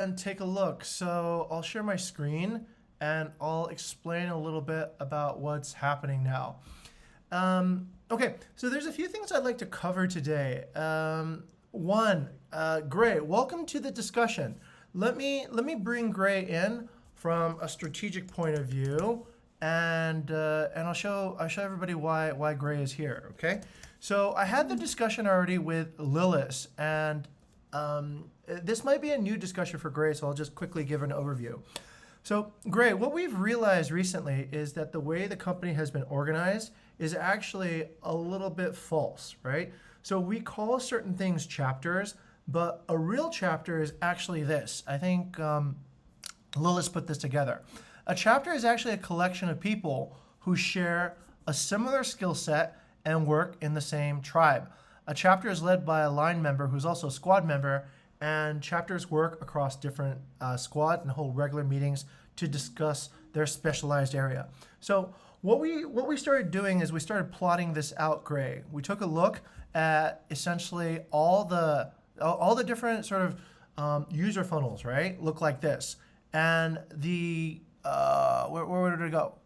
and take a look. So I'll share my screen and I'll explain a little bit about what's happening now. Okay, so there's a few things I'd like to cover today. One, Gray, welcome to the discussion. Let me bring Gray in from a strategic point of view, and I'll show everybody why Gray is here. Okay, so I had the discussion already with Lilith, and this might be a new discussion for Gray, so I'll just quickly give an overview. So, Gray, what we've realized recently is that the way the company has been organized is actually a little bit false, right? So we call certain things chapters, but a real chapter is actually this. I think Lilith put this together. A chapter is actually a collection of people who share a similar skill set and work in the same tribe. A chapter is led by a line member who's also a squad member, and chapters work across different squads and hold regular meetings to discuss their specialized area. So what we started doing is we started plotting this out, Gray. We took a look at essentially all the different sort of user funnels, right? Look like this, and the where did it go?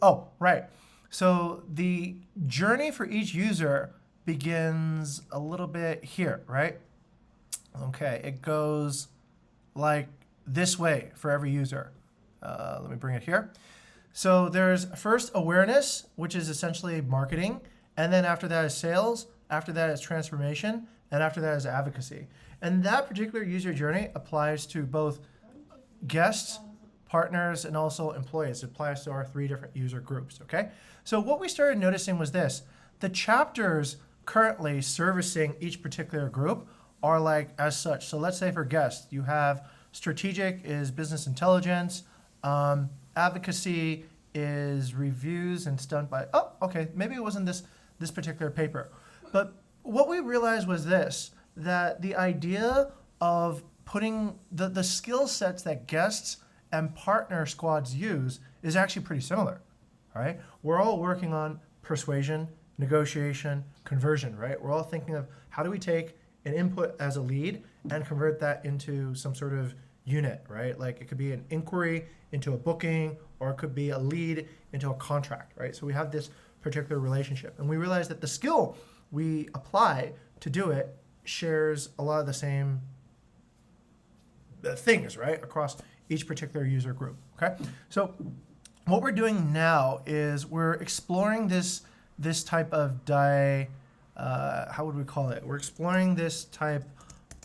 Oh, right. So the journey for each user begins a little bit here, right? Okay, it goes like this way for every user. Let me bring it here. So there's first awareness, which is essentially marketing, and then after that is sales, after that is transformation, and after that is advocacy. And that particular user journey applies to both guests, partners, and also employees. It applies to our 3 different user groups, okay? So what we started noticing was this. The chapters currently servicing each particular group are like as such. So let's say for guests, you have strategic is business intelligence, advocacy is reviews and stuff by, oh, okay, maybe it wasn't this particular paper. But what we realized was this, that the idea of putting the skill sets that guests and partner squads use is actually pretty similar, right? We're all working on persuasion, negotiation, conversion, right? We're all thinking of how do we take an input as a lead and convert that into some sort of unit, right? Like it could be an inquiry into a booking, or it could be a lead into a contract, right? So we have this particular relationship. And we realize that the skill we apply to do it shares a lot of the same things, right? Across each particular user group, okay? So what we're doing now is we're exploring this type of how would we call it? We're exploring this type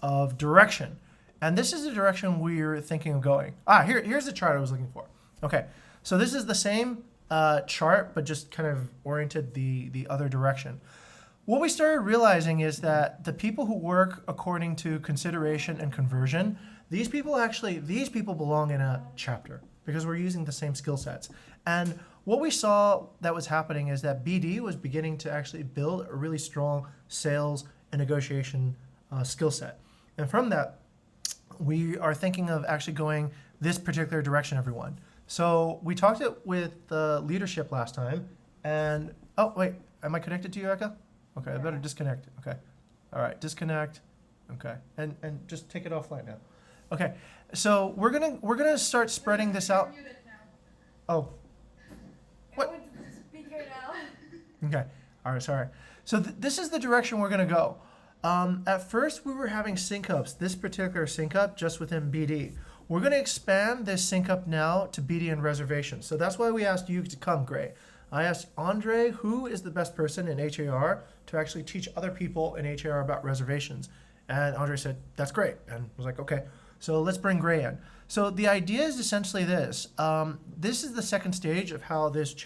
of direction. And this is the direction we're thinking of going. Here's the chart I was looking for. Okay, so this is the same chart, but just kind of oriented the other direction. What we started realizing is that the people who work according to consideration and conversion, these people belong in a chapter because we're using the same skill sets. And what we saw that was happening is that BD was beginning to actually build a really strong sales and negotiation skill set. And from that, we are thinking of actually going this particular direction, everyone. So we talked it with the leadership last time, and oh wait, am I connected to you, Eka? Okay, I better disconnect. Okay, all right, disconnect. Okay, and just take it offline now. Okay, so we're gonna start spreading this out. Oh, what? Okay, all right, sorry. So this is the direction we're gonna go. At first, we were having sync ups, this particular sync up just within BD. We're going to expand this sync up now to BD and reservations. So that's why we asked you to come, Gray. I asked Andre, who is the best person in HAR to actually teach other people in HAR about reservations? And Andre said, that's great. And I was like, okay, so let's bring Gray in. So the idea is essentially this. This is the second stage of how this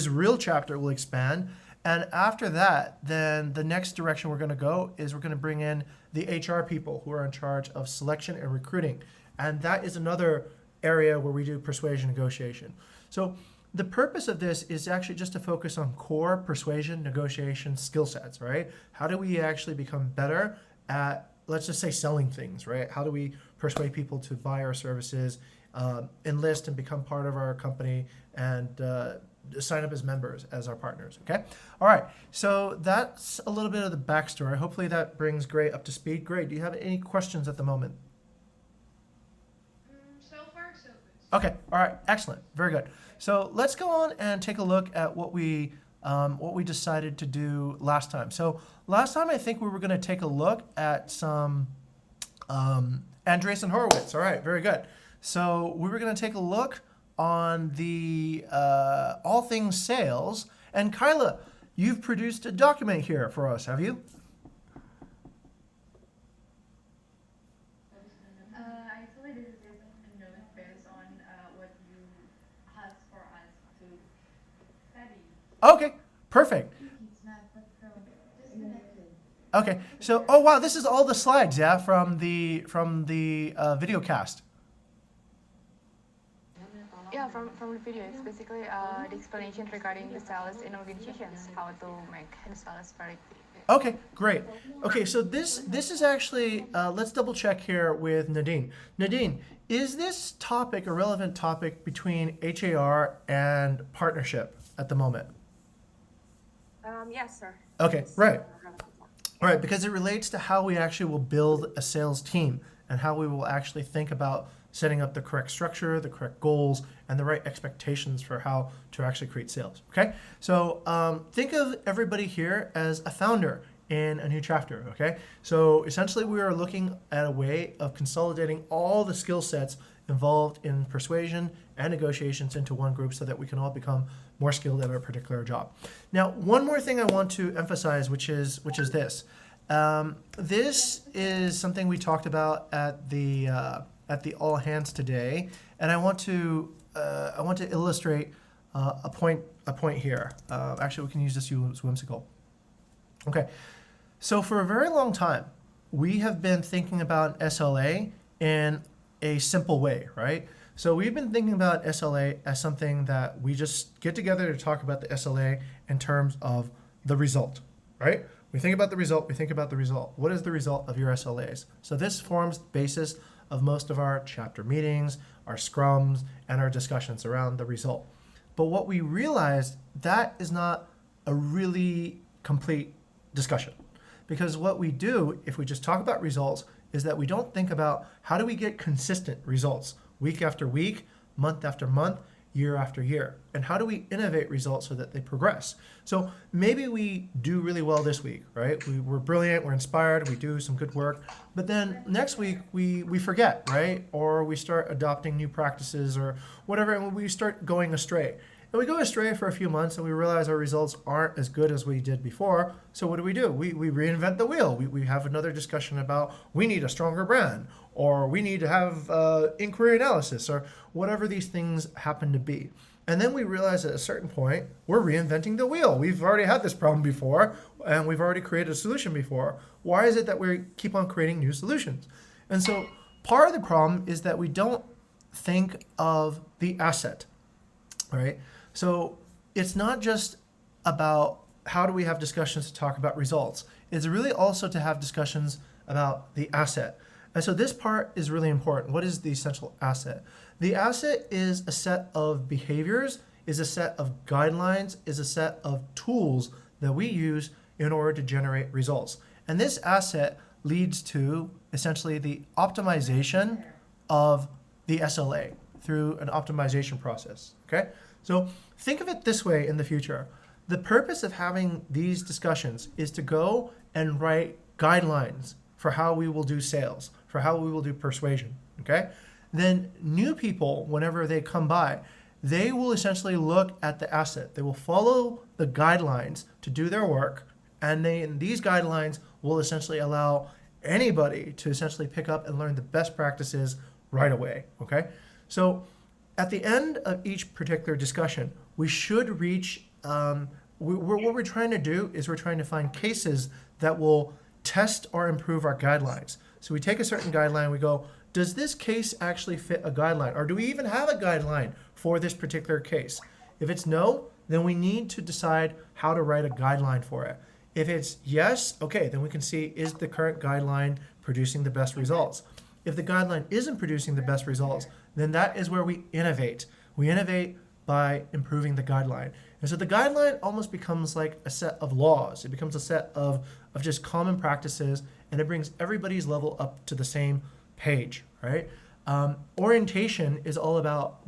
real chapter will expand. And after that, then the next direction we're going to go is we're going to bring in the HR people who are in charge of selection and recruiting. And that is another area where we do persuasion negotiation. So the purpose of this is actually just to focus on core persuasion negotiation skill sets, right? How do we actually become better at, let's just say, selling things, right? How do we persuade people to buy our services, enlist and become part of our company, and sign up as members, as our partners, okay? All right, so that's a little bit of the backstory. Hopefully that brings Gray up to speed. Gray, do you have any questions at the moment? So far, so good. Okay, all right, excellent, very good. So let's go on and take a look at what we decided to do last time. So last time I think we were gonna take a look at some Andreessen Horowitz. All right, very good. So we were gonna take a look on the all things sales. And Kyla, you've produced a document here for us, have you? Actually, this is a note based on what you asked for us to study. Okay, perfect. Okay, so oh wow, this is all the slides, yeah, from the video cast. Yeah, from the video, it's basically the explanation regarding the sales in organizations, how to make the sales very. Okay, great. Okay, so this is actually, let's double check here with Nadine. Nadine, is this topic a relevant topic between HAR and partnership at the moment? Yes, sir. Okay, right. All right, because it relates to how we actually will build a sales team and how we will actually think about setting up the correct structure, the correct goals, and the right expectations for how to actually create sales, okay? So think of everybody here as a founder in a new chapter, okay? So essentially we are looking at a way of consolidating all the skill sets involved in persuasion and negotiations into one group so that we can all become more skilled at our particular job. Now, one more thing I want to emphasize, which is this. This is something we talked about at the all hands today, and I want to illustrate a point here. Actually, we can use this whimsical. Okay, so for a very long time, we have been thinking about SLA in a simple way, right? So we've been thinking about SLA as something that we just get together to talk about the SLA in terms of the result, right? We think about the result, we think about the result. What is the result of your SLAs? So this forms the basis of most of our chapter meetings, our scrums, and our discussions around the result. But what we realized, that is not a really complete discussion. Because what we do, if we just talk about results, is that we don't think about how do we get consistent results week after week, month after month, year after year, and how do we innovate results so that they progress. So maybe we do really well this week, right? We're brilliant, we're inspired, we do some good work, but then next week we forget, right? Or we start adopting new practices or whatever, and we start going astray. And we go astray for a few months and we realize our results aren't as good as we did before. So what do? We reinvent the wheel. We have another discussion about we need a stronger brand, or we need to have inquiry analysis, or whatever these things happen to be. And then we realize at a certain point, we're reinventing the wheel. We've already had this problem before, and we've already created a solution before. Why is it that we keep on creating new solutions? And so part of the problem is that we don't think of the asset, right? So it's not just about how do we have discussions to talk about results. It's really also to have discussions about the asset. And so this part is really important. What is the essential asset? The asset is a set of behaviors, is a set of guidelines, is a set of tools that we use in order to generate results. And this asset leads to essentially the optimization of the SLA through an optimization process, okay? So think of it this way in the future. The purpose of having these discussions is to go and write guidelines for how we will do sales, for how we will do persuasion, okay? Then new people, whenever they come by, they will essentially look at the asset. They will follow the guidelines to do their work, and these guidelines will essentially allow anybody to essentially pick up and learn the best practices right away, okay? So at the end of each particular discussion, we should reach, what we're trying to do is we're trying to find cases that will test or improve our guidelines. So we take a certain guideline, we go, does this case actually fit a guideline? Or do we even have a guideline for this particular case? If it's no, then we need to decide how to write a guideline for it. If it's yes, okay, then we can see, is the current guideline producing the best results? If the guideline isn't producing the best results, then that is where we innovate. We innovate by improving the guideline. And so the guideline almost becomes like a set of laws. It becomes a set of just common practices, and it brings everybody's level up to the same page, right? Orientation is all about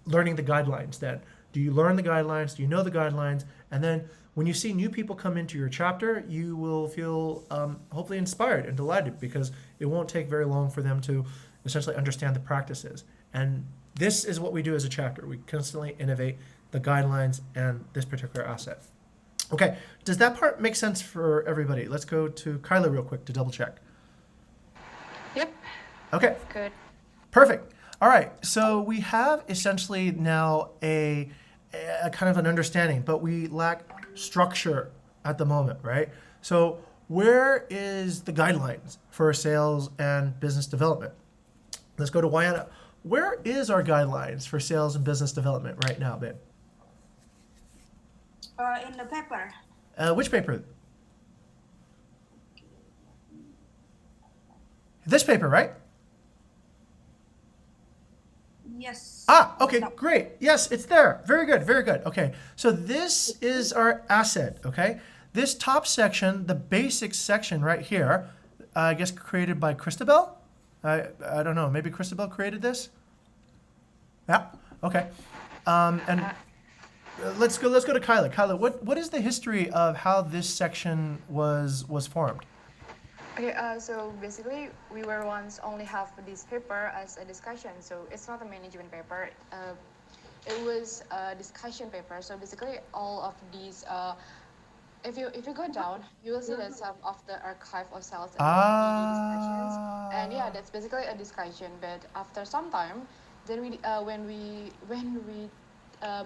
learning the guidelines then. Do you learn the guidelines? Do you know the guidelines? And then when you see new people come into your chapter, you will feel hopefully inspired and delighted, because it won't take very long for them to essentially understand the practices. And this is what we do as a chapter. We constantly innovate the guidelines and this particular asset. Okay, does that part make sense for everybody? Let's go to Kyla real quick to double check. Yep. Okay. Good. Perfect. All right, so we have essentially now a kind of an understanding, but we lack structure at the moment, right? So where is the guidelines for sales and business development? Let's go to Wayana. Where is our guidelines for sales and business development right now, babe? In the paper. Which paper? This paper, right? Yes. Ah, okay, great. Yes, it's there. Very good, very good. Okay, so this is our asset, okay? This top section, the basics section right here, I guess created by Christabel? I don't know, maybe Christabel created this? Yeah, okay. And let's go to Kyla. Kyla, what is the history of how this section was formed? Okay, so basically we were once only have this paper as a discussion, so it's not a management paper. It was a discussion paper. So basically all of these, if you go down, you will see that some of the archive of sales and discussions. And yeah, that's basically a discussion. But after some time, then when we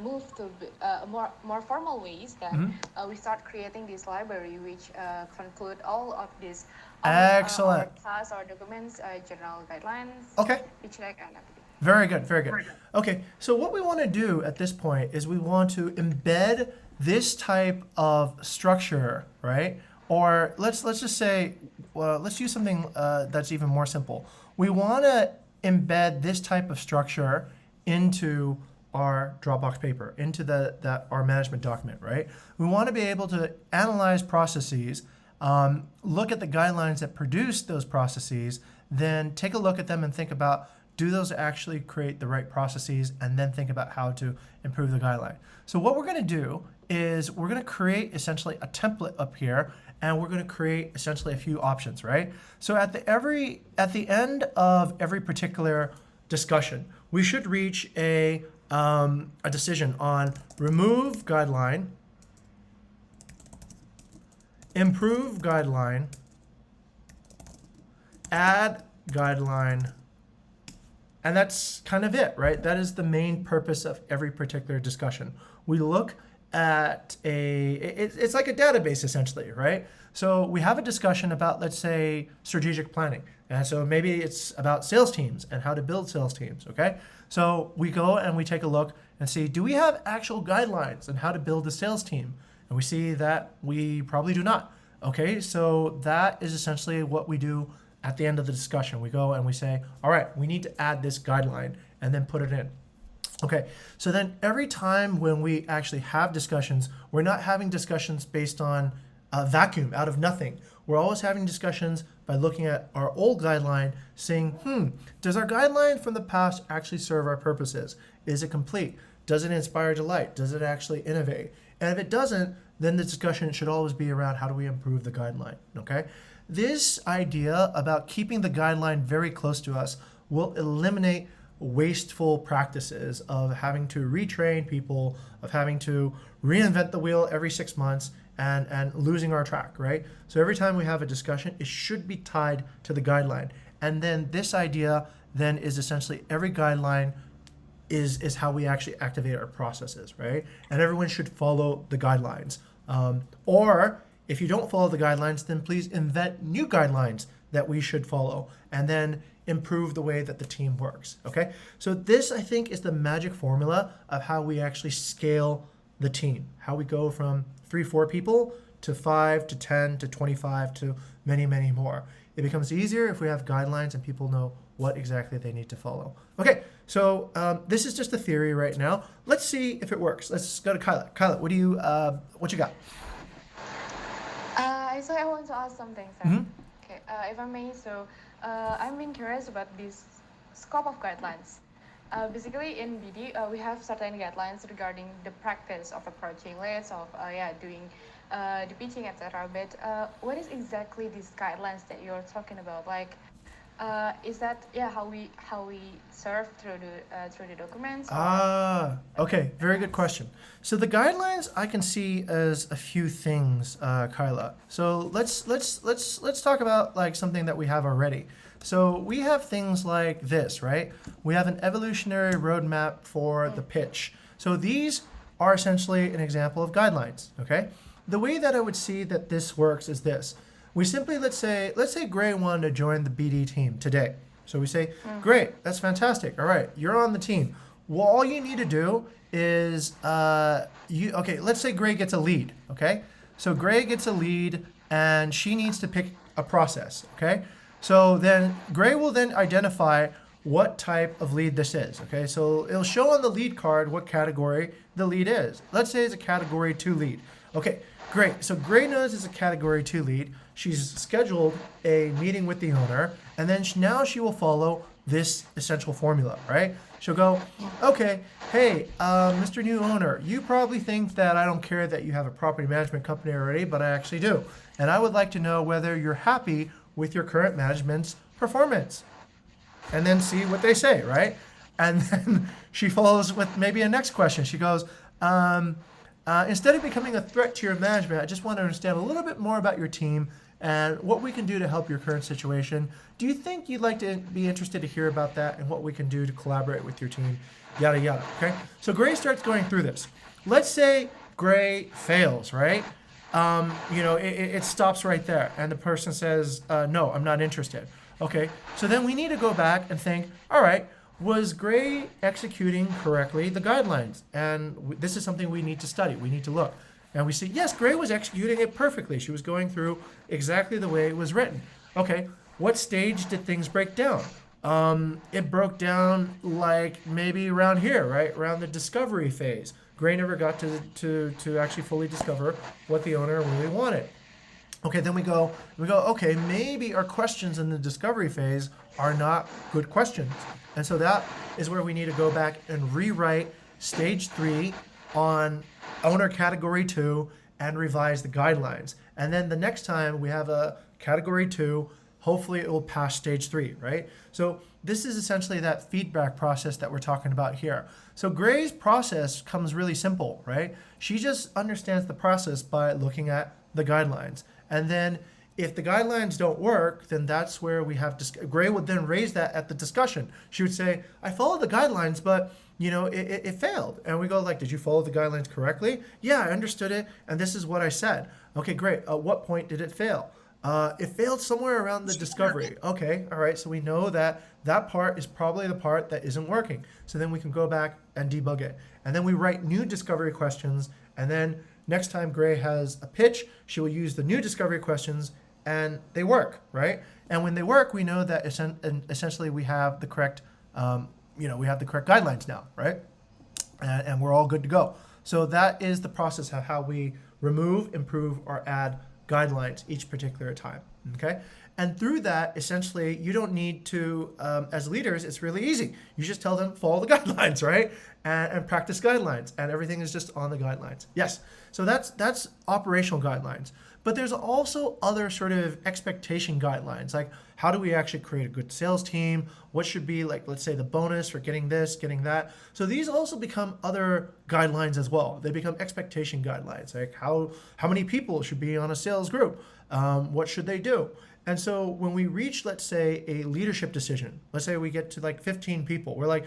move to more formal ways, then we start creating this library, which conclude all of these. Excellent. Tasks or documents, general guidelines. Okay. Each like and everything. Very good, very good. Okay, so what we want to do at this point is we want to embed this type of structure, right? Or let's just say, well, let's use something that's even more simple. We want to embed this type of structure into our Dropbox paper, into our management document, right? We want to be able to analyze processes, look at the guidelines that produce those processes, then take a look at them and think about, do those actually create the right processes, and then think about how to improve the guideline. So what we're going to do is we're going to create essentially a template up here, and we're going to create essentially a few options, right? So at the end of every particular discussion, we should reach a decision on remove guideline, improve guideline, add guideline, and that's kind of it, right? That is the main purpose of every particular discussion. We look at it's like a database essentially, right? So we have a discussion about, let's say, strategic planning. And so maybe it's about sales teams and how to build sales teams, okay? So we go and we take a look and see, do we have actual guidelines on how to build a sales team? And we see that we probably do not. Okay, so that is essentially what we do at the end of the discussion. We go and we say, all right, we need to add this guideline and then put it in. Okay, so then every time when we actually have discussions, we're not having discussions based on a vacuum, out of nothing. We're always having discussions by looking at our old guideline, saying, does our guideline from the past actually serve our purposes? Is it complete? Does it inspire delight? Does it actually innovate? And if it doesn't, then the discussion should always be around how do we improve the guideline, okay? This idea about keeping the guideline very close to us will eliminate wasteful practices of having to retrain people, of having to reinvent the wheel every 6 months, and losing our track, right? So every time we have a discussion, it should be tied to the guideline. And then this idea then is essentially every guideline is how we actually activate our processes, right? And everyone should follow the guidelines. Or if you don't follow the guidelines, then please invent new guidelines that we should follow, and then improve the way that the team works, okay? So this, I think, is the magic formula of how we actually scale the team, how we go from 3-4 people to 5 to 10 to 25 to many, many more. It becomes easier if we have guidelines and people know what exactly they need to follow. Okay, So this is just a theory right now. Let's see if it works. Let's go to Kyla. Kyla, what you got? I want to ask something, sir. Mhm. Okay, if I may, I'm been curious about this scope of guidelines. Basically, in BD, we have certain guidelines regarding the practice of approaching leads, of doing the pitching, etc. But what is exactly these guidelines that you're talking about? Like, is that how we serve through the documents? Okay, very good question. So the guidelines I can see as a few things, Kyla. So let's talk about like something that we have already. So we have things like this, right? We have an evolutionary roadmap for the pitch. So these are essentially an example of guidelines, okay? The way that I would see that this works is this. We simply, let's say Gray wanted to join the BD team today. So we say, great, that's fantastic. All right, you're on the team. Well, all you need to do is, let's say Gray gets a lead, okay? So Gray gets a lead and she needs to pick a process, okay? So then Gray will then identify what type of lead this is, okay? So it'll show on the lead card what category the lead is. Let's say it's a category 2 lead. Okay, great. So Gray knows it's a category 2 lead. She's scheduled a meeting with the owner, and then now she will follow this essential formula, right? She'll go, okay, hey, Mr. New Owner, you probably think that I don't care that you have a property management company already, but I actually do. And I would like to know whether you're happy with your current management's performance. And then see what they say, right? And then she follows with maybe a next question. She goes, instead of becoming a threat to your management, I just want to understand a little bit more about your team and what we can do to help your current situation. Do you think you'd like to be interested to hear about that and what we can do to collaborate with your team? Yada, yada, okay? So Gray starts going through this. Let's say Gray fails, right? It stops right there and the person says, no, I'm not interested. Okay, so then we need to go back and think, all right, was Gray executing correctly the guidelines? And this is something we need to study, we need to look. And we see, yes, Gray was executing it perfectly. She was going through exactly the way it was written. Okay, what stage did things break down? It broke down like maybe around here, right? Around the discovery phase. Gray never got to actually fully discover what the owner really wanted. Okay, then we go, okay, maybe our questions in the discovery phase are not good questions. And so that is where we need to go back and rewrite stage 3 on owner category 2 and revise the guidelines. And then the next time we have a category 2, hopefully it will pass stage 3, right? So this is essentially that feedback process that we're talking about here. So Gray's process comes really simple, right? She just understands the process by looking at the guidelines. And then if the guidelines don't work, then that's where we have, Gray would then raise that at the discussion. She would say, I followed the guidelines, but it failed. And we go like, did you follow the guidelines correctly? Yeah, I understood it. And this is what I said. Okay, great. At what point did it fail? It failed somewhere around the discovery. Okay, all right. So we know that that part is probably the part that isn't working. So then we can go back and debug it. And then we write new discovery questions. And then next time Gray has a pitch, she will use the new discovery questions and they work, right? And when they work, we know that essentially we have the correct, we have the correct guidelines now, right? And we're all good to go. So that is the process of how we remove, improve, or add guidelines each particular time, okay? And through that, essentially, you don't need to, as leaders, it's really easy. You just tell them, follow the guidelines, right? And practice guidelines, and everything is just on the guidelines. Yes, so that's operational guidelines. But there's also other sort of expectation guidelines, like how do we actually create a good sales team? What should be, like, let's say the bonus for getting this, getting that. So these also become other guidelines as well. They become expectation guidelines, like how many people should be on a sales group? What should they do? And so when we reach, let's say, a leadership decision, let's say we get to like 15 people, we're like,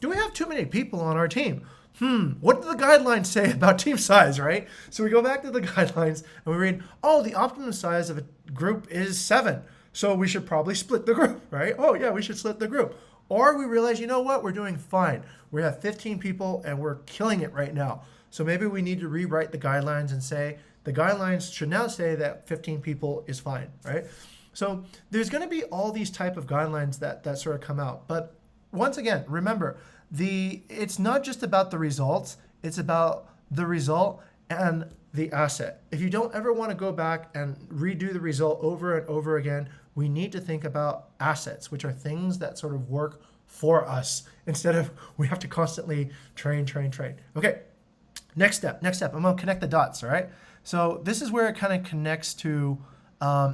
do we have too many people on our team? What do the guidelines say about team size, right? So we go back to the guidelines and we read, oh, the optimum size of a group is 7. So we should probably split the group, right? Oh yeah, we should split the group. Or we realize, you know what, we're doing fine. We have 15 people and we're killing it right now. So maybe we need to rewrite the guidelines and say, the guidelines should now say that 15 people is fine, right? So there's gonna be all these type of guidelines that sort of come out. But once again, remember, it's not just about the results, it's about the result and the asset. If you don't ever want to go back and redo the result over and over again, we need to think about assets, which are things that sort of work for us instead of we have to constantly train. Okay, next step. I'm going to connect the dots, all right? So this is where it kind of connects to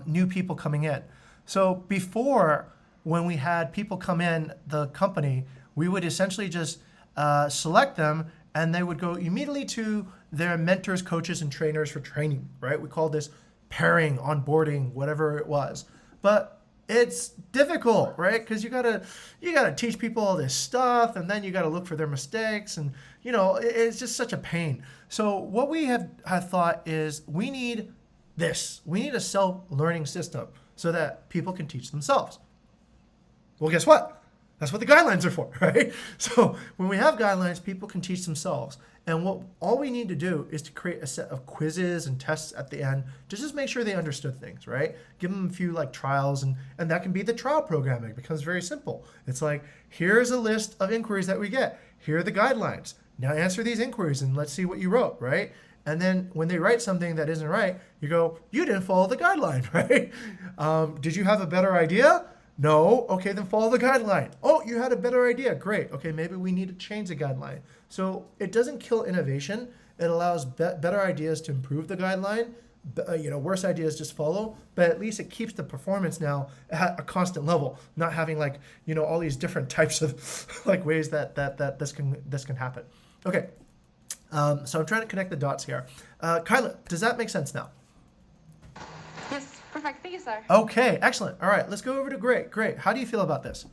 new people coming in. So before, when we had people come in the company, we would essentially just select them and they would go immediately to their mentors, coaches, and trainers for training, right? We call this pairing, onboarding, whatever it was. But it's difficult, right? Because you gotta teach people all this stuff, and then you gotta look for their mistakes, and it's just such a pain. So what we have thought is we need this. We need a self-learning system so that people can teach themselves. Well, guess what? That's what the guidelines are for, right? So when we have guidelines, people can teach themselves. And all we need to do is to create a set of quizzes and tests at the end to just make sure they understood things, right? Give them a few trials, and that can be the trial program. It becomes very simple. It's like, here's a list of inquiries that we get. Here are the guidelines. Now answer these inquiries and let's see what you wrote, right? And then when they write something that isn't right, you go, you didn't follow the guideline, right? Did you have a better idea? No. Okay, then follow the guideline. Oh, you had a better idea. Great. Okay, maybe we need to change the guideline. So it doesn't kill innovation. It allows better ideas to improve the guideline. Worse ideas just follow. But at least it keeps the performance now at a constant level, not having all these different types of ways that this can happen. Okay. So I'm trying to connect the dots here. Kyla, does that make sense now? Yes, perfect. Thank you, sir. Okay, excellent. All right, let's go over to Great. Great. How do you feel about this?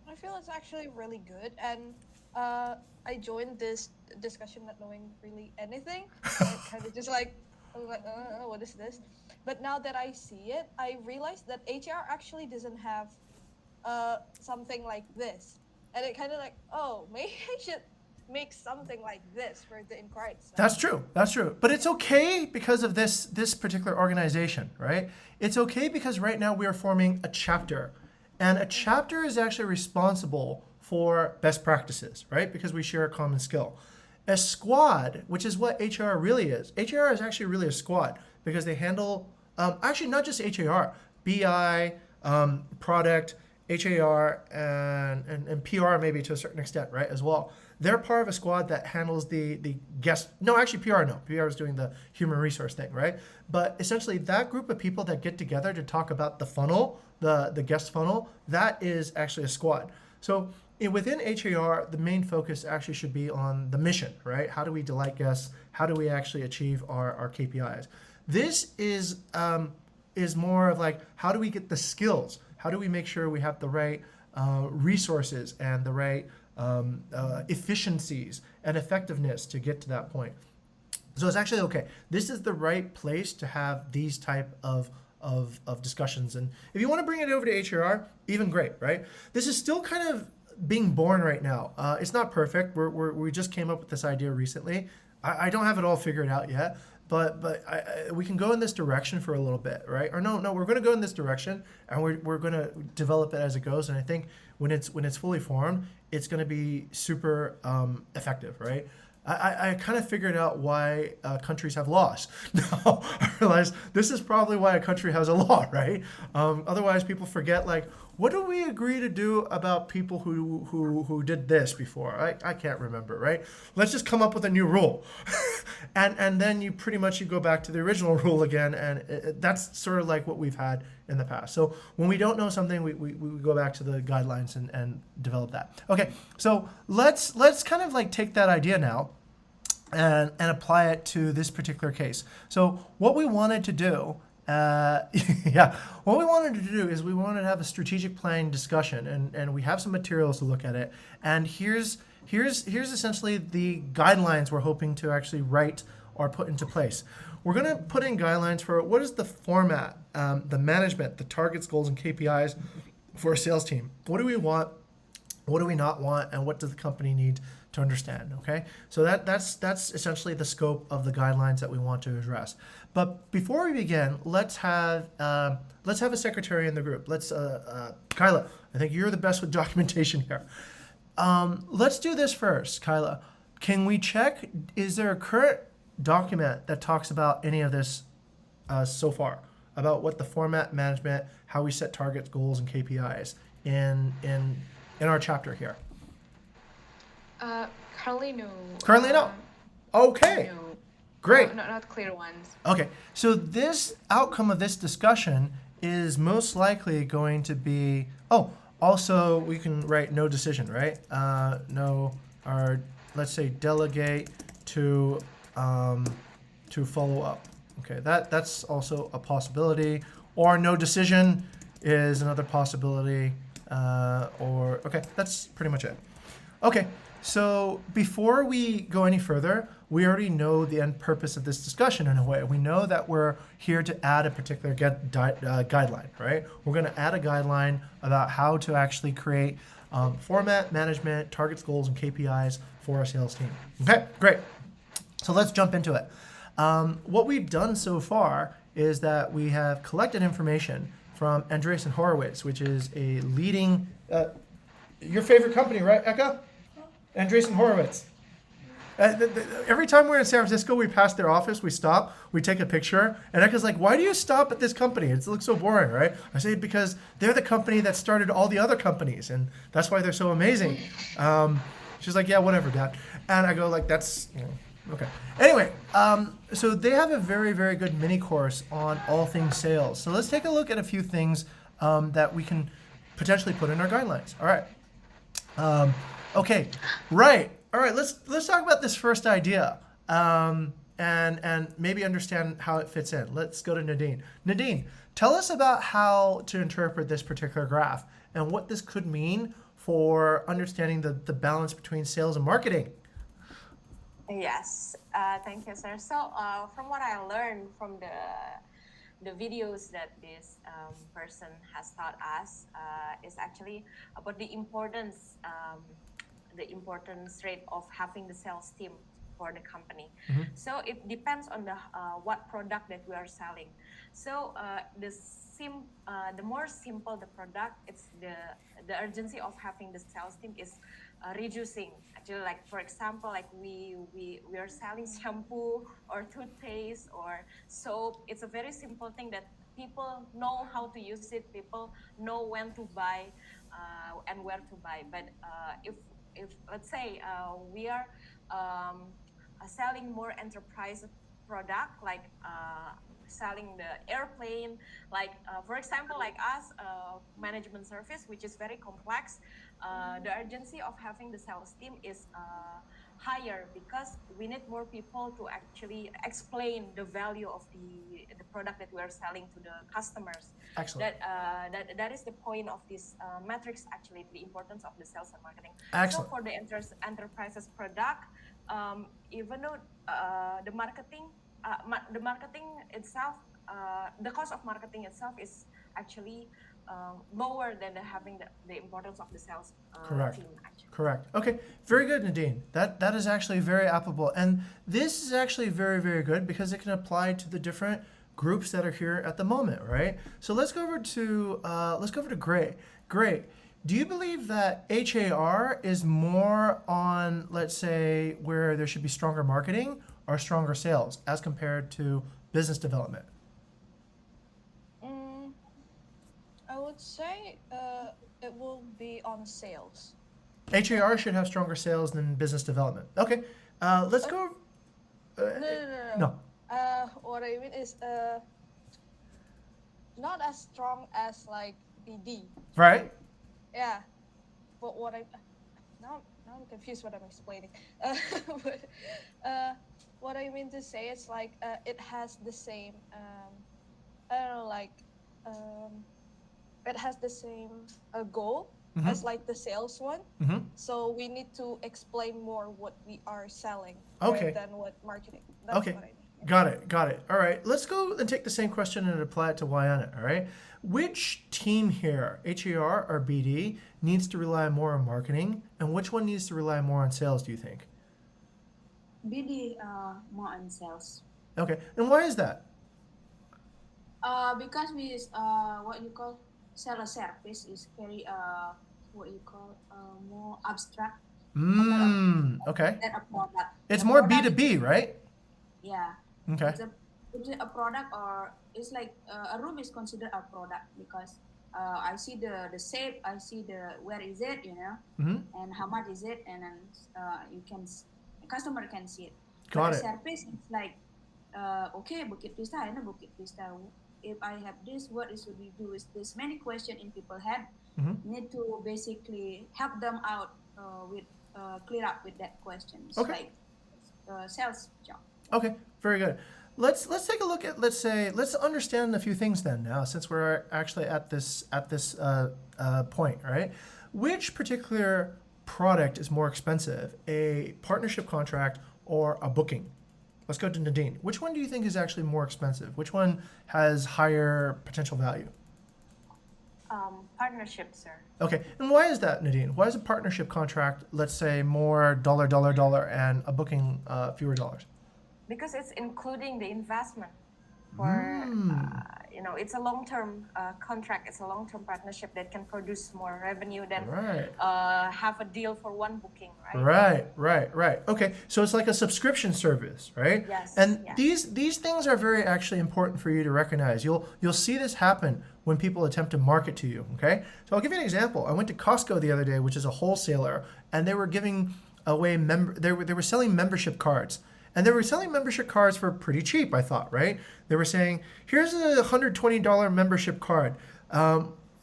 I feel it's actually really good, and I joined this discussion not knowing really anything. Kind of just I was like, what is this? But now that I see it, I realized that HR actually doesn't have something like this, and it kind of maybe I should make something like this for the inquiry stuff. That's true. But it's okay because of this particular organization, right? It's okay because right now we are forming a chapter. And a chapter is actually responsible for best practices, right? Because we share a common skill. A squad, which is what HR really is. HR is actually really a squad because they handle, actually not just HR, BI, product, HAR, and PR maybe to a certain extent, right, as well. They're part of a squad that handles the guest, no, actually PR, no. PR is doing the human resource thing, right? But essentially that group of people that get together to talk about the funnel, the guest funnel, that is actually a squad. So within HAR, the main focus actually should be on the mission, right? How do we delight guests? How do we actually achieve our KPIs? This is more of how do we get the skills? How do we make sure we have the right resources and the right efficiencies and effectiveness to get to that point? So it's actually okay. This is the right place to have these type of discussions. And if you want to bring it over to HRR, even great, right? This is still kind of being born right now. It's not perfect. We just came up with this idea recently. I don't have it all figured out yet, but we can go in this direction for a little bit, right? Or no, we're going to go in this direction, and we're going to develop it as it goes. And I think when it's fully formed, it's going to be super effective, right? I kind of figured out why countries have laws. Now I realize this is probably why a country has a law, right? Otherwise, people forget what do we agree to do about people who did this before? I can't remember, right? Let's just come up with a new rule, and then you go back to the original rule again, and that's sort of like what we've had in the past. So when we don't know something, we go back to the guidelines and develop that. Okay, so let's kind of take that idea now and apply it to this particular case. So what we wanted to do, what we wanted to do is we wanted to have a strategic planning discussion, and we have some materials to look at it. And here's essentially the guidelines we're hoping to actually write or put into place. We're going to put in guidelines for what is the format, the management, the targets, goals, and KPIs for a sales team. What do we want? What do we not want? And what does the company need to understand. Okay, so that's essentially the scope of the guidelines that we want to address. But before we begin, let's have a secretary in the group. Let's Kyla. I think you're the best with documentation here. Let's do this first, Kyla. Can we check? Is there a current document that talks about any of this so far? About what the format management, how we set targets, goals, and KPIs in our chapter here. Currently, no. Currently, no. Okay, No. great. No, not clear ones. Okay, so this outcome of this discussion is most likely going to be. Oh, also we can write no decision, right? No, or let's say delegate to follow up. Okay, that's also a possibility. Or no decision is another possibility. Or okay, that's pretty much it. Okay, so before we go any further, we already know the end purpose of this discussion in a way. We know that we're here to add a particular guideline, right? We're going to add a guideline about how to actually create format, management, targets, goals, and KPIs for our sales team. Okay, great. So let's jump into it. What we've done so far is that we have collected information from Andreessen Horowitz, which is a leading, your favorite company, right, Eka? Andreessen Horowitz. Every time we're in San Francisco, we pass their office, we stop, we take a picture, and Eka's like, why do you stop at this company? It looks so boring, right? I say, because they're the company that started all the other companies, and that's why they're so amazing. She's like, yeah, whatever, Dad. And I go like, that's, okay. Anyway, so they have a very, very good mini course on all things sales. So let's take a look at a few things that we can potentially put in our guidelines. All right. Okay. Right. All right. Let's talk about this first idea and maybe understand how it fits in. Let's go to Nadine. Nadine, tell us about how to interpret this particular graph and what this could mean for understanding the balance between sales and marketing. Yes, thank you, sir. So, from what I learned from the videos that this person has taught us, is actually about the importance rate of having the sales team for the company. Mm-hmm. So it depends on the what product that we are selling. So the more simple the product, it's the urgency of having the sales team is reducing. Actually, like for example, like we are selling shampoo or toothpaste or soap. It's a very simple thing that people know how to use it. People know when to buy and where to buy. But if let's say we are selling more enterprise product like selling the airplane, like for example, like us, management service, which is very complex. The urgency of having the sales team is higher because we need more people to actually explain the value of the product that we are selling to the customers. Excellent. That is the point of this matrix, actually, the importance of the sales and marketing. Excellent. So for the enterprises product, even though the marketing itself, the cost of marketing itself is actually lower than having the importance of the sales Correct. team. Actually. Correct. Okay. Very good, Nadine. That is actually very applicable, and this is actually very, very good because it can apply to the different groups that are here at the moment, right? So let's go over to Gray. Gray, do you believe that HAR is more on, let's say, where there should be stronger marketing or stronger sales as compared to business development? I would say it will be on sales. HAR should have stronger sales than business development. Okay, let's go. No. What I mean is not as strong as like BD. Right. Yeah, but what I now I'm confused what I'm explaining. But what I mean to say is like it has the same I don't know, like it has the same goal as like the sales one. Mm-hmm. So we need to explain more what we are selling Okay. rather than what marketing. That's Okay. what I mean. Got it. Got it. All right. Let's go and take the same question and apply it to Wyandotte. All right. Which team here, HAR or BD, needs to rely more on marketing, and which one needs to rely more on sales, do you think? BD more on sales. Okay. And why is that? Because we what you call sell a service is very what you call more abstract Okay. than a product. It's A more product, B2B, right? yeah. Okay. It's a product, or it's like a room is considered a product because I see the shape, I see the where is it, and how much is it, and then the customer can see it. Got But it. a service, it's like okay, Bukit Vista, I know Bukit Vista. If I have this, what is should we do? Is this many questions in people's head? Need to basically help them out with clear up with that question. It's Okay. like sales job. Okay, very good. Let's take a look at let's understand a few things then now, since we're actually at this point, right? Which particular product is more expensive, a partnership contract or a booking? Let's go to Nadine. Which one do you think is actually more expensive? Which one has higher potential value? Partnership, sir. Okay, and why is that, Nadine? Why is a partnership contract, let's say, more dollar, and a booking fewer dollars? Because it's including the investment for, it's a long-term contract. It's a long-term partnership that can produce more revenue than Right. have a deal for one booking, right? Right. Okay, so it's like a subscription service, right? Yes, And yes. these things are very actually important for you to recognize. You'll see this happen when people attempt to market to you. Okay, so I'll give you an example. I went to Costco the other day, which is a wholesaler, and they were giving away they were selling membership cards. And they were selling membership cards for pretty cheap, I thought, right? They were saying, here's a $120 membership card.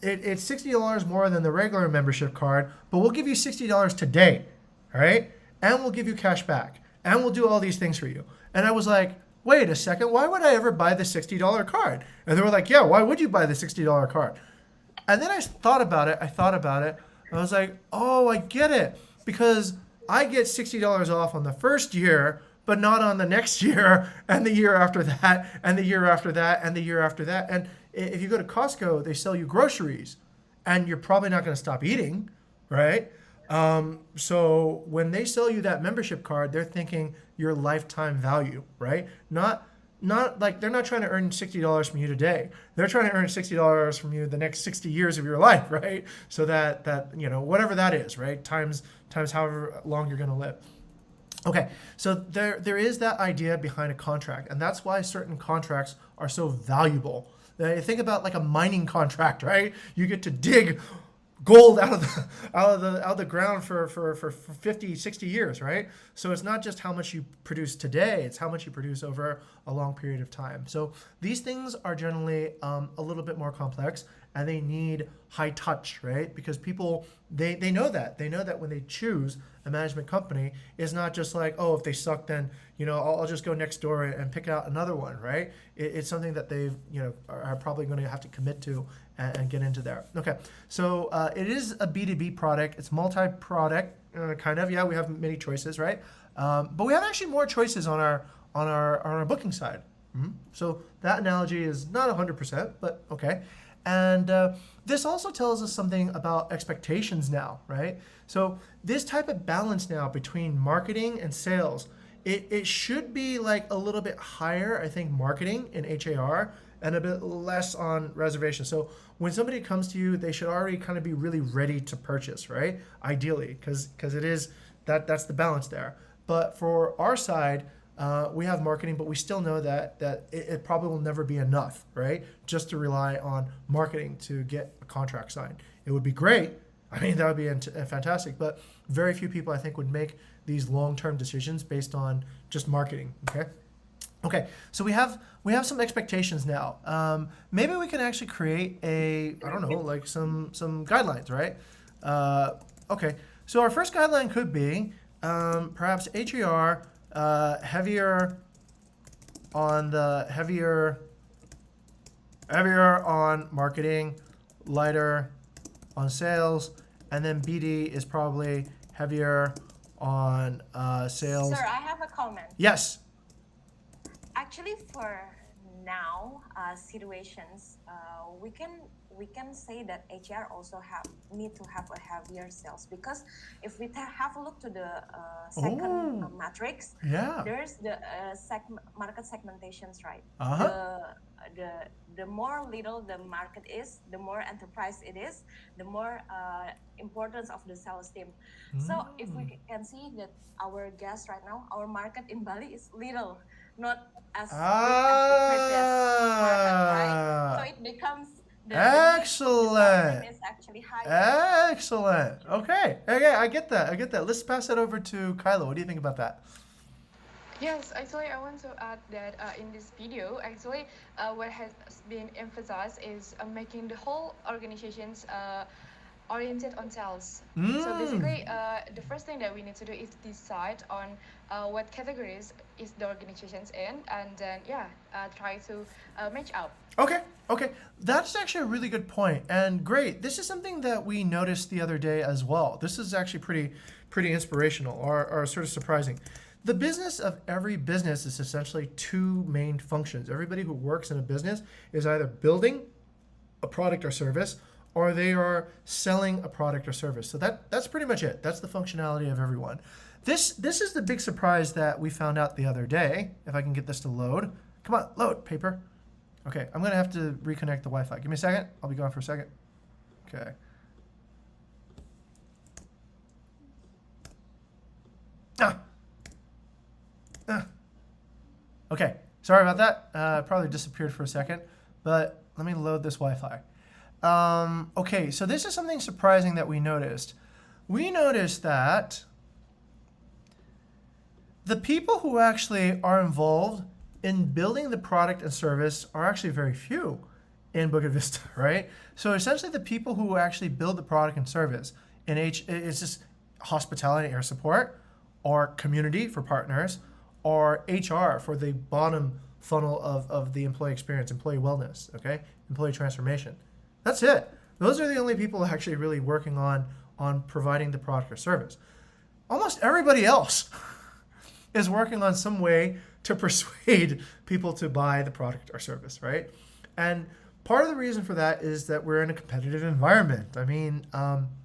It's $60 more than the regular membership card, but we'll give you $60 today, all right? And we'll give you cash back. And we'll do all these things for you. And I was like, wait a second, why would I ever buy the $60 card? And they were like, yeah, why would you buy the $60 card? And then I thought about it. I was like, oh, I get it. Because I get $60 off on the first year, but not on the next year and the year after that and the year after that and the year after that. And if you go to Costco, they sell you groceries and you're probably not going to stop eating, right? So when they sell you that membership card, they're thinking your lifetime value, right? Not like they're not trying to earn $60 from you today. They're trying to earn $60 from you the next 60 years of your life, right? So that whatever that is, right? Times however long you're going to live. Okay, so there is that idea behind a contract, and that's why certain contracts are so valuable. Think about like a mining contract, right? You get to dig gold out of the ground for 50, 60 years, right? So it's not just how much you produce today, it's how much you produce over a long period of time. So these things are generally a little bit more complex, and they need high touch, right? Because people, they know that. They know that when they choose a management company, it's not just like, oh, if they suck, then, I'll just go next door and pick out another one, right? It's something that they've, are probably going to have to commit to and get into there. Okay, so it is a B2B product. It's multi-product, kind of. Yeah, we have many choices, right? But we have actually more choices on our booking side. So that analogy is not 100%, but okay. And this also tells us something about expectations now, right? So this type of balance now between marketing and sales, it should be like a little bit higher, I think, marketing in HAR and a bit less on reservation. So when somebody comes to you, they should already kind of be really ready to purchase, right? Ideally, because it is that's the balance there. But for our side, we have marketing, but we still know that it probably will never be enough, right? Just to rely on marketing to get a contract signed. It would be great. I mean, that would be fantastic, but very few people, I think, would make these long-term decisions based on just marketing, okay? Okay, so we have some expectations now. Maybe we can actually create like some guidelines, right? Okay, so our first guideline could be perhaps HAR, heavier on marketing, lighter on sales, and then BD is probably heavier on sales. Sir, I have a comment. Yes. Actually, for now situations, we can say that HR also need to have a heavier sales, because if we have a look to the second matrix, Yeah. there's the market segmentations, right? Uh-huh. The more little the market is, the more enterprise it is, the more importance of the sales team. So if we can see that our guest right now, our market in Bali is little, not as big as the previous market, right? So it becomes the need of the sales Excellent. team is actually higher. Excellent. Okay. Okay, I get that. I get that. Let's pass it over to Kyla. What do you think about that? Yes, actually, I want to add that in this video, actually, what has been emphasized is making the whole organizations oriented on sales. So basically, the first thing that we need to do is decide on what categories is the organizations in, and then try to match up. Okay, okay. That's actually a really good point. And great. This is something that we noticed the other day as well. This is actually pretty inspirational or sort of surprising. The business of every business is essentially two main functions. Everybody who works in a business is either building a product or service, or they are selling a product or service. So that's pretty much it. That's the functionality of everyone. This is the big surprise that we found out the other day. If I can get this to load. Come on, load, paper. Okay, I'm gonna have to reconnect the Wi-Fi. Give me a second. I'll be gone for a second. Okay. Okay, sorry about that. Probably disappeared for a second, but let me load this Wi-Fi. Okay, so this is something surprising that we noticed. We noticed that the people who actually are involved in building the product and service are actually very few in Bukit Vista, right? So essentially the people who actually build the product and service it's just hospitality and air support, or community for partners, or HR for the bottom funnel of the employee experience, employee wellness, okay? Employee transformation. That's it. Those are the only people actually really working on providing the product or service. Almost everybody else is working on some way to persuade people to buy the product or service, right? And part of the reason for that is that we're in a competitive environment. I mean,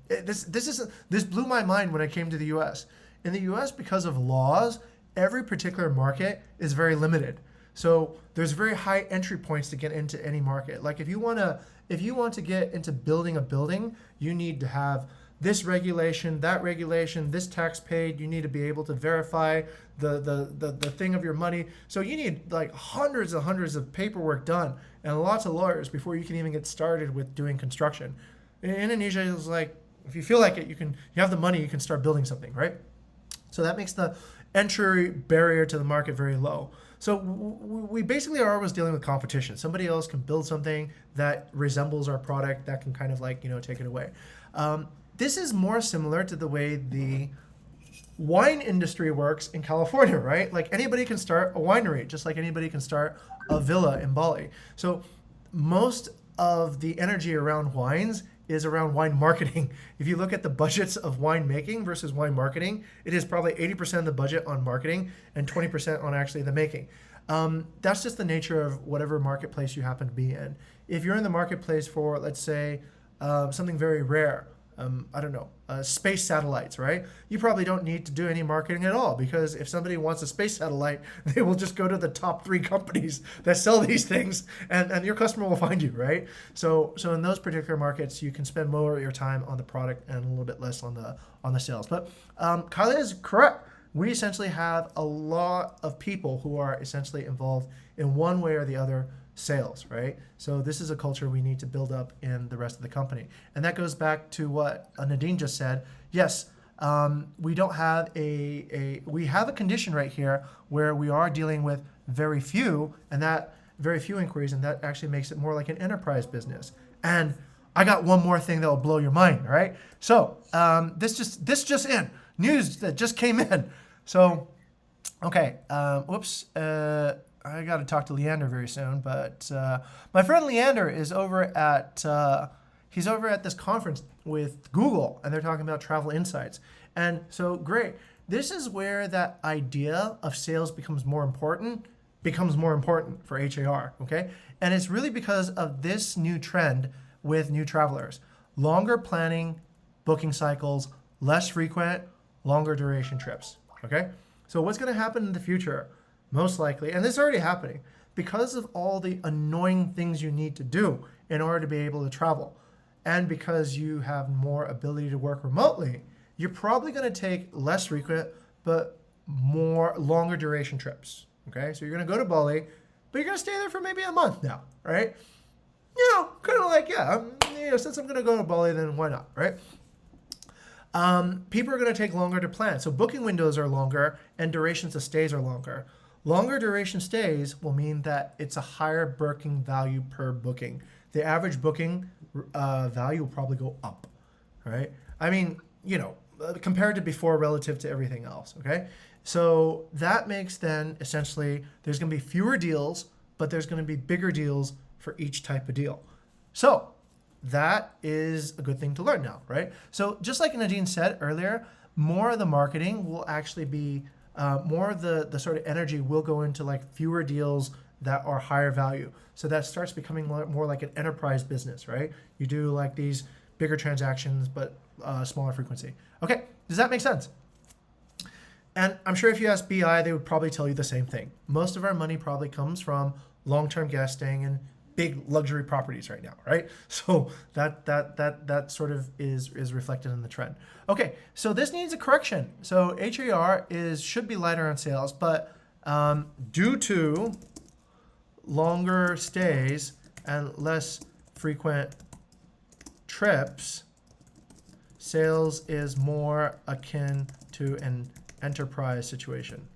this blew my mind when I came to the U.S. In the U.S., because of laws, every particular market is very limited. So there's very high entry points to get into any market. Like if you want to get into building a building, you need to have this regulation, that regulation, this tax paid. You need to be able to verify the thing of your money. So you need like hundreds of paperwork done and lots of lawyers before you can even get started with doing construction. In Indonesia, it's like if you feel like it, you have the money, you can start building something, right? So that makes the entry barrier to the market very low. So we basically are always dealing with competition. Somebody else can build something that resembles our product that can kind of like, take it away. This is more similar to the way the wine industry works in California, right? Like anybody can start a winery, just like anybody can start a villa in Bali. So most of the energy around wines is around wine marketing. If you look at the budgets of wine making versus wine marketing, it is probably 80% of the budget on marketing and 20% on actually the making. That's just the nature of whatever marketplace you happen to be in. If you're in the marketplace for, let's say, something very rare, I don't know, space satellites, right? You probably don't need to do any marketing at all, because if somebody wants a space satellite, they will just go to the top 3 companies that sell these things, and your customer will find you, right? So in those particular markets, you can spend more of your time on the product and a little bit less on the sales. But Kyla is correct. We essentially have a lot of people who are essentially involved in one way or the other sales, right? So this is a culture we need to build up in the rest of the company. And that goes back to what Nadine just said. Yes, we don't have we have a condition right here where we are dealing with very few inquiries, and that actually makes it more like an enterprise business. And I got one more thing that will blow your mind, right? So this just in, news that just came in. So, okay, I got to talk to Leander very soon, but my friend Leander is over at he's over at this conference with Google, and they're talking about travel insights. And so great. This is where that idea of sales becomes more important becomes more important for HAR, okay? And it's really because of this new trend with new travelers. Longer planning, booking cycles, less frequent, longer duration trips, okay? So what's gonna happen in the future, most likely, and this is already happening, because of all the annoying things you need to do in order to be able to travel, and because you have more ability to work remotely, you're probably gonna take less frequent, but more longer duration trips, okay? So you're gonna go to Bali, but you're gonna stay there for maybe a month now, right? You know, kind of like, yeah, since I'm gonna go to Bali, then why not, right? People are gonna take longer to plan. So booking windows are longer and durations of stays are longer. Longer duration stays will mean that it's a higher booking value per booking. The average booking value will probably go up, right? I mean, you know, compared to before relative to everything else, okay? So that makes then essentially there's gonna be fewer deals, but there's gonna be bigger deals for each type of deal. So that is a good thing to learn now, right? So just like Nadine said earlier, more of the marketing will actually be, more of the sort of energy will go into like fewer deals that are higher value. So that starts becoming more like an enterprise business, right? You do like these bigger transactions, but smaller frequency. Okay, does that make sense? And I'm sure if you ask BI, they would probably tell you the same thing. Most of our money probably comes from long-term guests staying in big luxury properties right now, right? So that sort of is reflected in the trend. Okay, so this needs a correction. So HAR should be lighter on sales, but due to longer stays and less frequent trips, sales is more akin to an enterprise situation.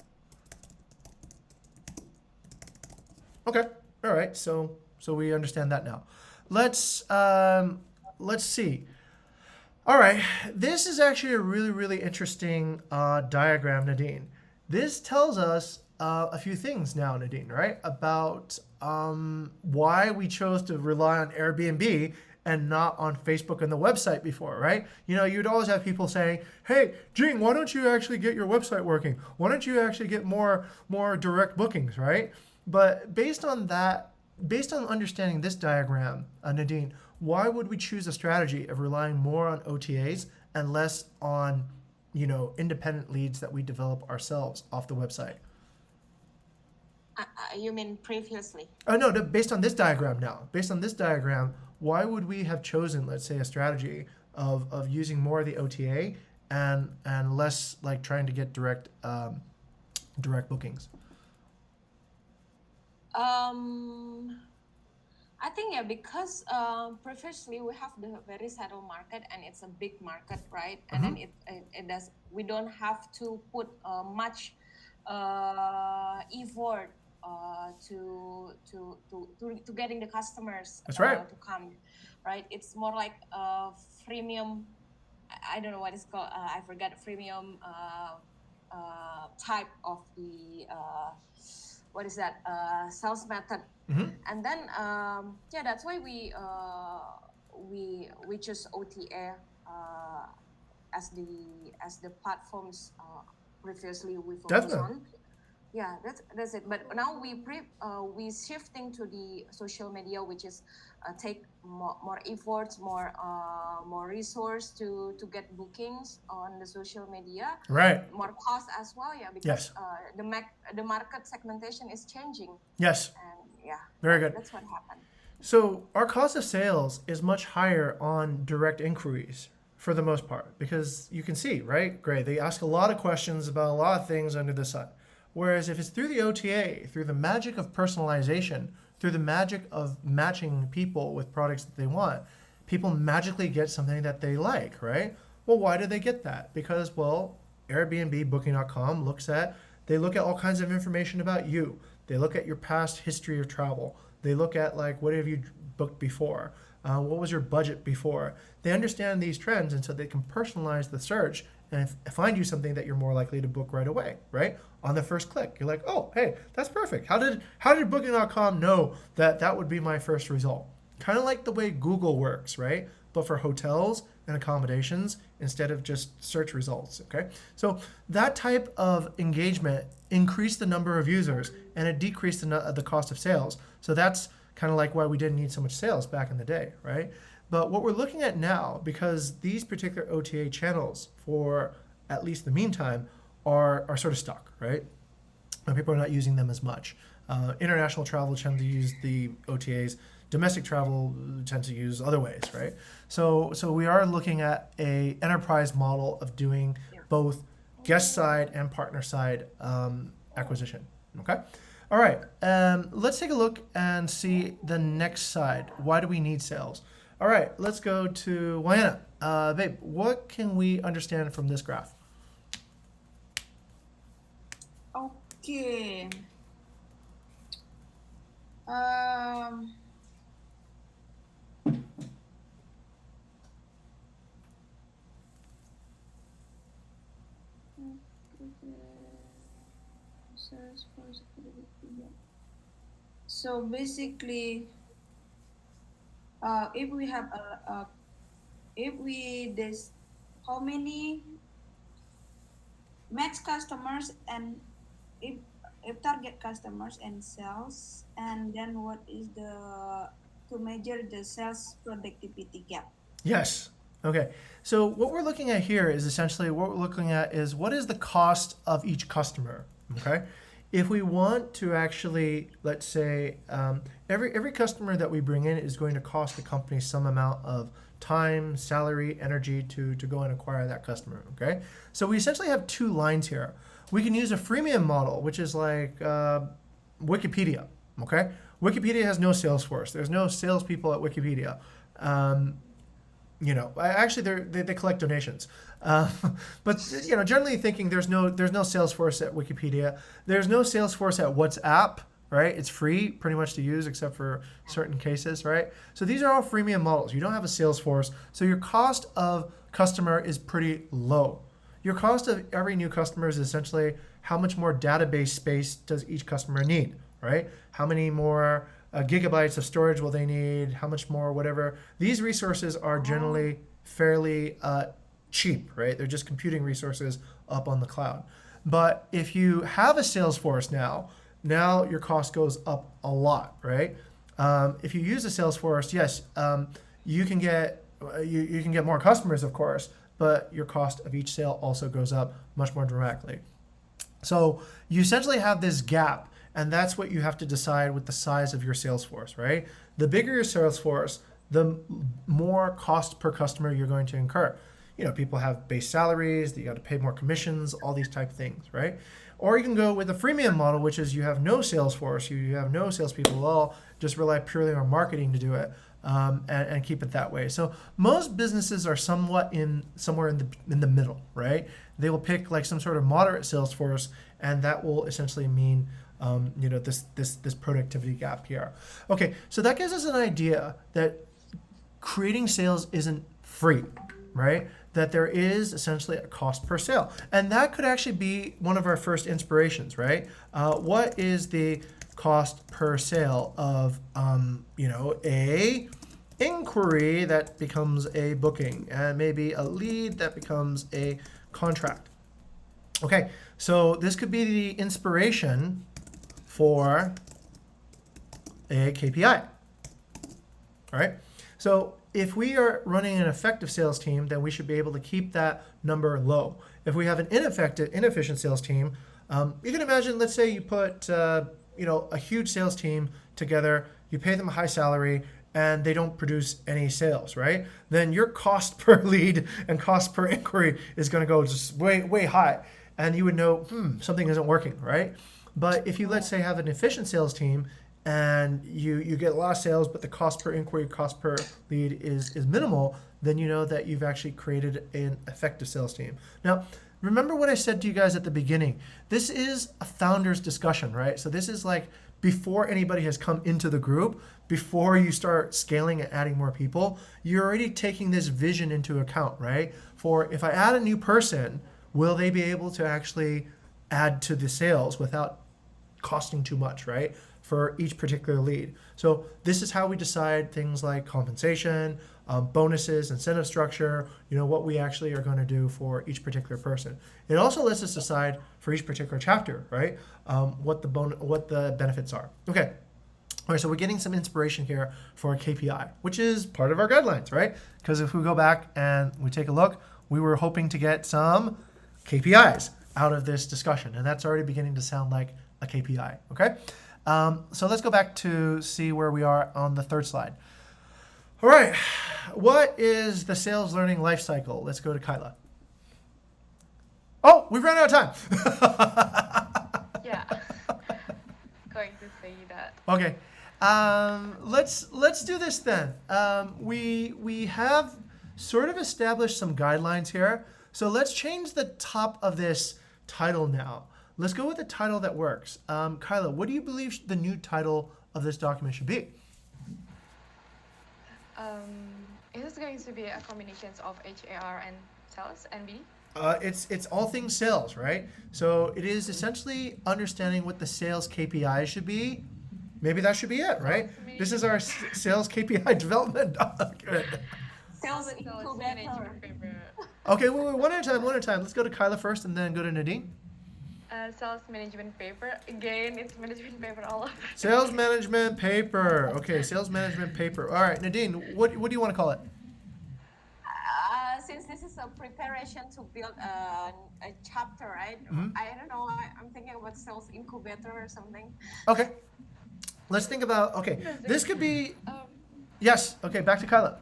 Okay, all right, so we understand that now. Let's see. All right, this is actually a really interesting diagram, Nadine. This tells us a few things now, Nadine, right? About why we chose to rely on Airbnb and not on Facebook and the website before, right? You know, you'd always have people saying, hey, Jing, why don't you actually get your website working? Why don't you actually get more direct bookings, right? But based on understanding this diagram, Nadine, why would we choose a strategy of relying more on OTAs and less on, you know, independent leads that we develop ourselves off the website? You mean previously? Oh, no, based on this diagram now. Based on this diagram, why would we have chosen, let's say, a strategy of using more of the OTA and less like trying to get direct bookings? I think because previously we have the very settled market and it's a big market, right? And then it does. We don't have to put much effort to getting the customers That's right. To come, right? It's more like freemium. I don't know what it's called. I forgot freemium type of the what is that sales method. And then that's why we choose OTA as the platforms previously we focused on. Yeah, that's it. But now we shifting to the social media, which is take more efforts, more resource to get bookings on the social media. Right. More cost as well, yeah, because the market segmentation is changing. Yes. And yeah. Very good. That's what happened. So our cost of sales is much higher on direct inquiries for the most part, because you can see, right, Gray, they ask a lot of questions about a lot of things under the sun. Whereas if it's through the OTA, through the magic of personalization, through the magic of matching people with products that they want, people magically get something that they like, right? Well, why do they get that? Because, well, Airbnb, Booking.com they look at all kinds of information about you. They look at your past history of travel. They look at like, what have you booked before? What was your budget before? They understand these trends, and so they can personalize the search and find you something that you're more likely to book right away, right? On the first click, you're like, oh, hey, that's perfect. How did Booking.com know that would be my first result? Kind of like the way Google works, right? but for hotels and accommodations instead of just search results, okay? So that type of engagement increased the number of users and it decreased the cost of sales. So that's kind of like why we didn't need so much sales back in the day, right? But what we're looking at now, because these particular OTA channels, for at least the meantime, are sort of stuck, right? And people are not using them as much. International travel tends to use the OTAs. Domestic travel tends to use other ways, right? So we are looking at a enterprise model of doing both guest side and partner side acquisition, okay? All right, let's take a look and see the next side. Why do we need sales? All right, let's go to Wayana. Babe, what can we understand from this graph? Okay. So basically, if we have how many max customers and if target customers and sales, and then what is to measure the sales productivity gap? Yes. Okay. So what we're looking at here is essentially what is the cost of each customer, okay? If we want to actually, let's say, every customer that we bring in is going to cost the company some amount of time, salary, energy to go and acquire that customer, okay? So we essentially have two lines here. We can use a freemium model, which is like Wikipedia, okay? Wikipedia has no sales force. There's no salespeople at Wikipedia. Actually, they collect donations. But generally thinking, there's no sales force at Wikipedia. There's no sales force at WhatsApp, right? It's free pretty much to use except for certain cases, right? So these are all freemium models. You don't have a sales force, so your cost of customer is pretty low. Your cost of every new customer is essentially how much more database space does each customer need, right? How many more gigabytes of storage will they need? How much more, whatever. These resources are generally fairly cheap, right? They're just computing resources up on the cloud. But if you have a sales force now your cost goes up a lot, right? If you use a sales force, yes, you can get more customers, of course, but your cost of each sale also goes up much more dramatically. So you essentially have this gap, and that's what you have to decide with the size of your sales force, right? The bigger your sales force, the more cost per customer you're going to incur. People have base salaries, you got to pay more commissions, all these type of things, right? Or you can go with a freemium model, which is you have no sales force, you have no salespeople at all, just rely purely on marketing to do it, and keep it that way. So most businesses are somewhere in the middle, right? They will pick like some sort of moderate sales force, and that will essentially mean this productivity gap here. Okay, so that gives us an idea that creating sales isn't free, right? That there is essentially a cost per sale. And that could actually be one of our first inspirations, right? What is the cost per sale of, a inquiry that becomes a booking, and maybe a lead that becomes a contract? Okay, so this could be the inspiration for a KPI, all right? So if we are running an effective sales team, then we should be able to keep that number low. If we have an inefficient sales team, you can imagine, let's say you put a huge sales team together, you pay them a high salary, and they don't produce any sales, right? Then your cost per lead and cost per inquiry is going to go just way, way high. And you would know, something isn't working, right? But if you, let's say, have an efficient sales team and you get a lot of sales, but the cost per inquiry, cost per lead is minimal, then you know that you've actually created an effective sales team. Now, remember what I said to you guys at the beginning. This is a founder's discussion, right? So this is like before anybody has come into the group, before you start scaling and adding more people, you're already taking this vision into account, right? For if I add a new person, will they be able to actually add to the sales without costing too much, right? for each particular lead. So this is how we decide things like compensation, bonuses, incentive structure, what we actually are going to do for each particular person. It also lets us decide for each particular chapter, right, what the benefits are. Okay. All right, so we're getting some inspiration here for a KPI, which is part of our guidelines, right? Because if we go back and we take a look, we were hoping to get some KPIs out of this discussion, and that's already beginning to sound like a KPI, okay? So let's go back to see where we are on the third slide. All right, what is the sales learning life cycle? Let's go to Kyla. Oh, we've run out of time. Yeah. Going to say that. Okay. Let's do this then. We have sort of established some guidelines here. So let's change the top of this title now. Let's go with the title that works. Kyla, what do you believe the new title of this document should be? It is going to be a combination of HAR and sales and BD. It's all things sales, right? So it is essentially understanding what the sales KPI should be. Maybe that should be it, right? This is our sales KPI development document. Sales incubator. Okay, wait, one at a time. Let's go to Kyla first and then go to Nadine. Sales management paper. Again, it's management paper all over. Sales management paper. Okay, sales management paper. All right, Nadine, what do you want to call it? Since this is a preparation to build a chapter, right? I don't know. I'm thinking about sales incubator or something. Okay. Let's think about, okay, this could be, yes, okay, back to Kyla.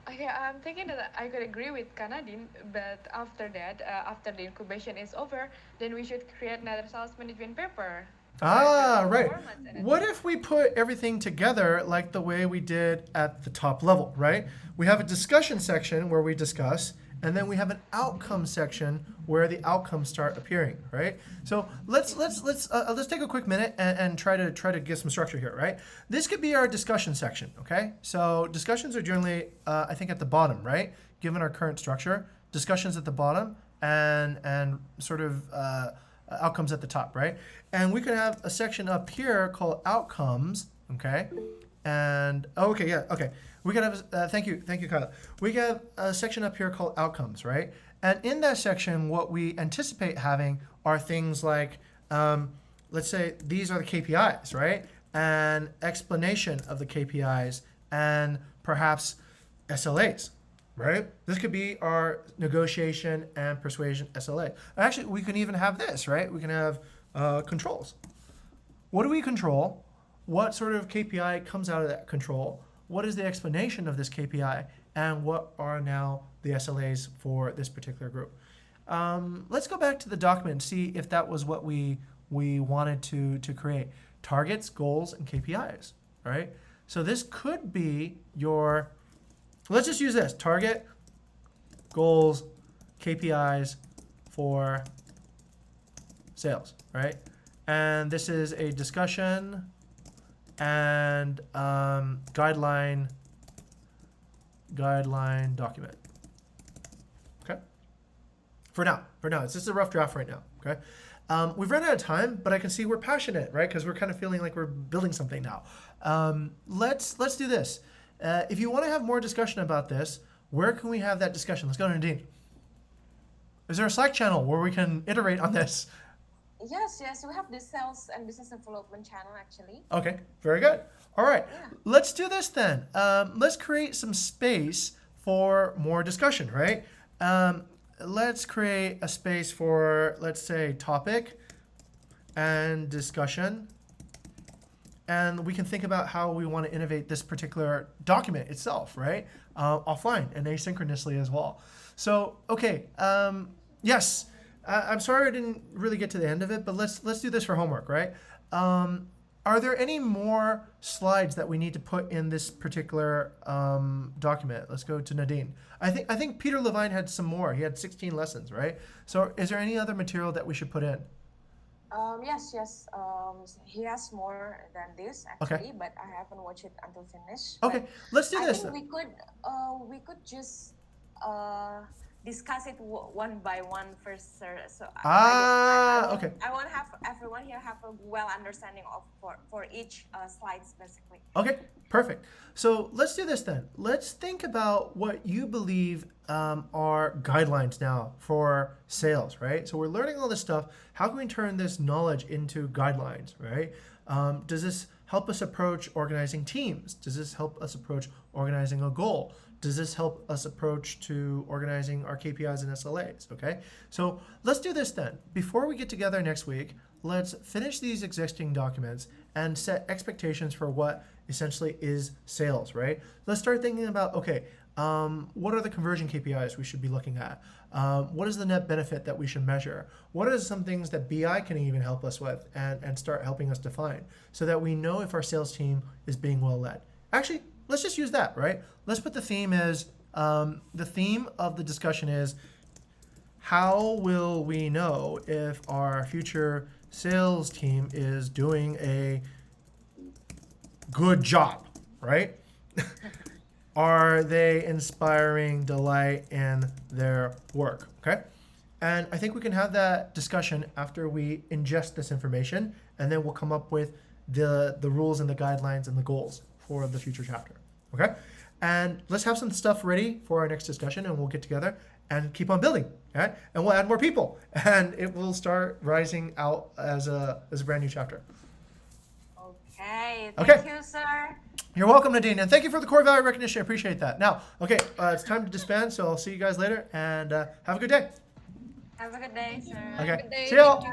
Okay, I'm thinking that I could agree with Kanadin, but after that, after the incubation is over, then we should create another sales management paper. Right. What if we put everything together like the way we did at the top level, right? We have a discussion section where we discuss, and then we have an outcome section where the outcomes start appearing, right? So let's take a quick minute and try to get some structure here, right? This could be our discussion section, okay? So discussions are generally, I think, at the bottom, right? Given our current structure, discussions at the bottom and sort of outcomes at the top, right? And we could have a section up here called outcomes, okay? And we could have thank you, Kyla. We have a section up here called outcomes, right? And in that section, what we anticipate having are things like, let's say these are the KPIs, right? And explanation of the KPIs and perhaps SLAs, right? This could be our negotiation and persuasion SLA. Actually, we can even have this, right? We can have controls. What do we control? What sort of KPI comes out of that control? What is the explanation of this KPI? And what are now the SLAs for this particular group? Let's go back to the document and see if that was what we wanted to create. Targets, goals, and KPIs, right? So this could be your, let's just use this, target, goals, KPIs for sales, right? And this is a discussion and guideline document. Okay. For now, it's just a rough draft right now. Okay. We've run out of time, but I can see we're passionate, right? Because we're kind of feeling like we're building something now. Let's do this. If you want to have more discussion about this, where can we have that discussion? Let's go to Nadine. Is there a Slack channel where we can iterate on this? Yes, we have the sales and business development channel actually. Okay, very good. All right, let's do this then. Let's create some space for more discussion, right? Let's create a space for, let's say, topic and discussion. And we can think about how we want to innovate this particular document itself, right? Offline and asynchronously as well. So, okay, yes. I'm sorry I didn't really get to the end of it, but let's do this for homework, right? Are there any more slides that we need to put in this particular document? Let's go to Nadine. I think Peter Levine had some more. He had 16 lessons, right? So is there any other material that we should put in? Yes. He has more than this actually, Okay. but I haven't watched it until finish. Okay, let's do I this. think we could just discuss it one by one first, sir. So Okay. I want have everyone here have a well understanding of for each slides basically. Okay, perfect. So let's do this then. Let's think about what you believe are guidelines now for sales, right? So we're learning all this stuff. How can we turn this knowledge into guidelines, right? Does this help us approach organizing teams? Does this help us approach organizing a goal? Does this help us approach to organizing our KPIs and SLAs, okay? So let's do this then. Before we get together next week, let's finish these existing documents and set expectations for what essentially is sales, right? Let's start thinking about, okay, what are the conversion KPIs we should be looking at? What is the net benefit that we should measure? What are some things that BI can even help us with and start helping us define so that we know if our sales team is being well led? Actually, let's just use that, right? Let's put the theme as, the theme of the discussion is, how will we know if our future sales team is doing a good job, right? Are they inspiring delight in their work, okay? And I think we can have that discussion after we ingest this information, and then we'll come up with the rules and the guidelines and the goals for the future chapter, okay? And let's have some stuff ready for our next discussion, and we'll get together and keep on building, okay? And we'll add more people, and it will start rising out as a brand new chapter. Okay, Okay. thank you, sir. You're welcome, Nadine, and thank you for the core value recognition. I appreciate that. Now, okay, it's time to disband, so I'll see you guys later, and have a good day. Have a good day, sir. Okay, Good day. see y'all. Bye.